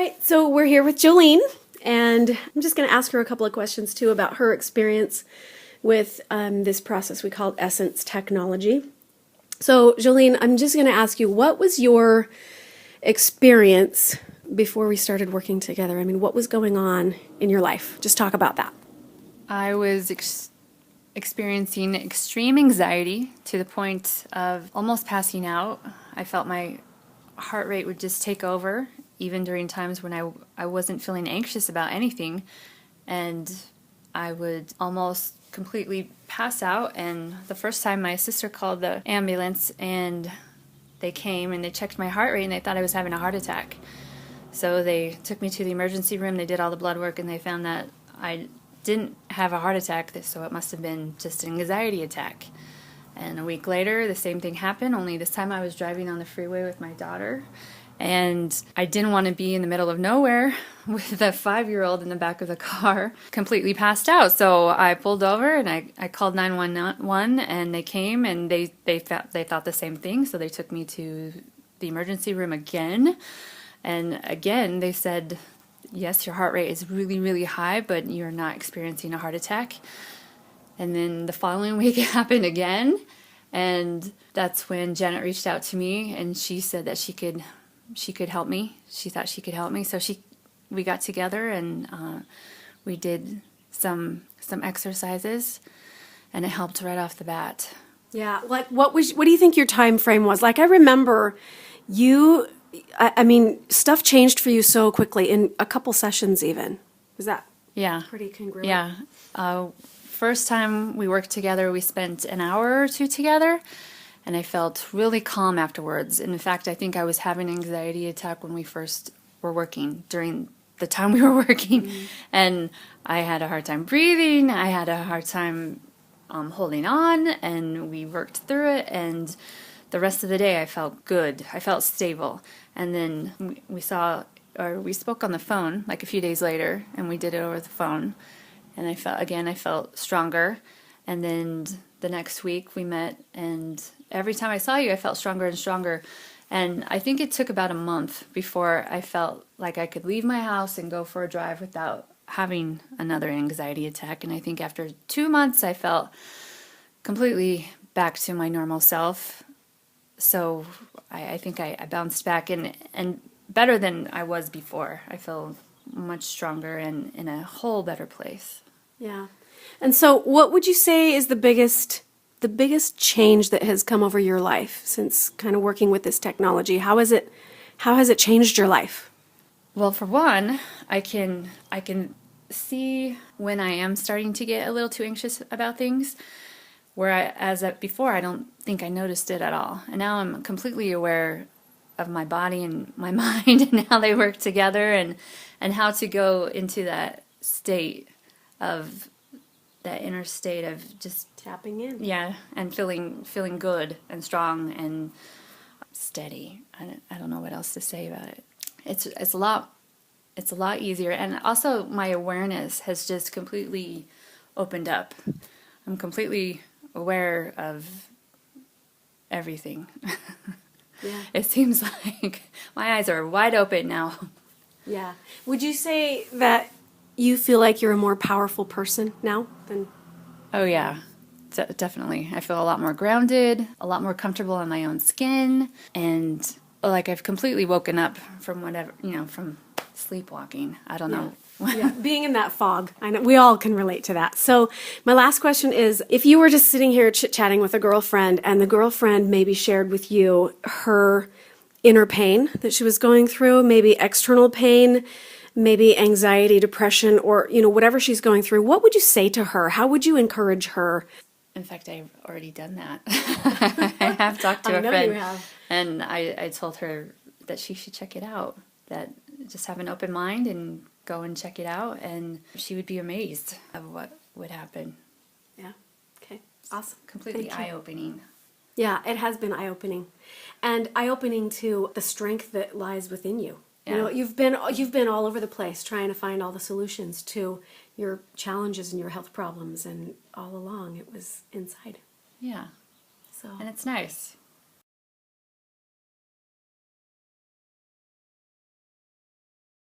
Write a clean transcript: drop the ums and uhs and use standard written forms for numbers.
right, so we're here with Joline, and I'm just going to ask her a couple of questions too about her experience with this process we call Essence Technology. So, Joline, I'm just going to ask you, what was your experience before we started working together? I mean, what was going on in your life? Just talk about that. I was experiencing extreme anxiety to the point of almost passing out. I felt my heart rate would just take over, even during times when I wasn't feeling anxious about anything. And I would almost completely pass out. And the first time my sister called the ambulance, and they came and they checked my heart rate, and they thought I was having a heart attack. So they took me to the emergency room, they did all the blood work, and they found that I didn't have a heart attack, so it must have been just an anxiety attack. And a week later, the same thing happened, only this time I was driving on the freeway with my daughter. And I didn't want to be in the middle of nowhere with a 5-year-old in the back of the car, completely passed out. So I pulled over and I called 911, and they came, and they thought the same thing. So they took me to the emergency room again. And again, they said, yes, your heart rate is really, really high, but you're not experiencing a heart attack. And then the following week it happened again. And that's when Janet reached out to me, and she said that she could help me. She thought she could help me. So we got together, and we did some exercises, and it helped right off the bat. Yeah, like what do you think your time frame was? Like, I remember you, I mean, stuff changed for you so quickly in a couple sessions even. Was that pretty congruent? Yeah. First time we worked together, we spent an hour or two together, and I felt really calm afterwards. And in fact, I think I was having an anxiety attack when we first were working, during the time we were working. Mm-hmm. And I had a hard time breathing. I had a hard time holding on, and we worked through it. And the rest of the day, I felt good. I felt stable. And then we spoke on the phone like a few days later, and we did it over the phone. And I felt stronger. And then the next week we met, and every time I saw you, I felt stronger and stronger. And I think it took about a month before I felt like I could leave my house and go for a drive without having another anxiety attack. And I think after 2 months, I felt completely back to my normal self. So I think I bounced back and better than I was before. I feel much stronger and in a whole better place. Yeah. And so what would you say is the biggest change that has come over your life since kind of working with this technology? How has it changed your life? Well, for one, I can see when I am starting to get a little too anxious about things, where before I don't think I noticed it at all. And now I'm completely aware of my body and my mind and how they work together, and how to go into that state of that inner state of just tapping in. Yeah, and feeling good and strong and steady. I don't know what else to say about it. It's a lot easier, and also my awareness has just completely opened up. I'm completely aware of everything. Yeah. It seems like my eyes are wide open now. Yeah. Would you say that you feel like you're a more powerful person now than? Oh yeah, definitely. I feel a lot more grounded, a lot more comfortable in my own skin, and like I've completely woken up from from sleepwalking. I don't know. Yeah, being in that fog. I know we all can relate to that. So my last question is, if you were just sitting here chit-chatting with a girlfriend, and the girlfriend maybe shared with you her inner pain that she was going through, maybe external pain, maybe anxiety, depression, or whatever she's going through, what would you say to her? How would you encourage her? In fact, I've already done that. I have talked to a friend, you have. And I told her that she should check it out, that just have an open mind and go and check it out, and she would be amazed of what would happen. Yeah. Okay. Awesome. Completely eye-opening. Yeah, it has been eye-opening, and eye-opening to the strength that lies within you. Yeah. You've been all over the place trying to find all the solutions to your challenges and your health problems, and all along it was inside. Yeah. So. And it's nice.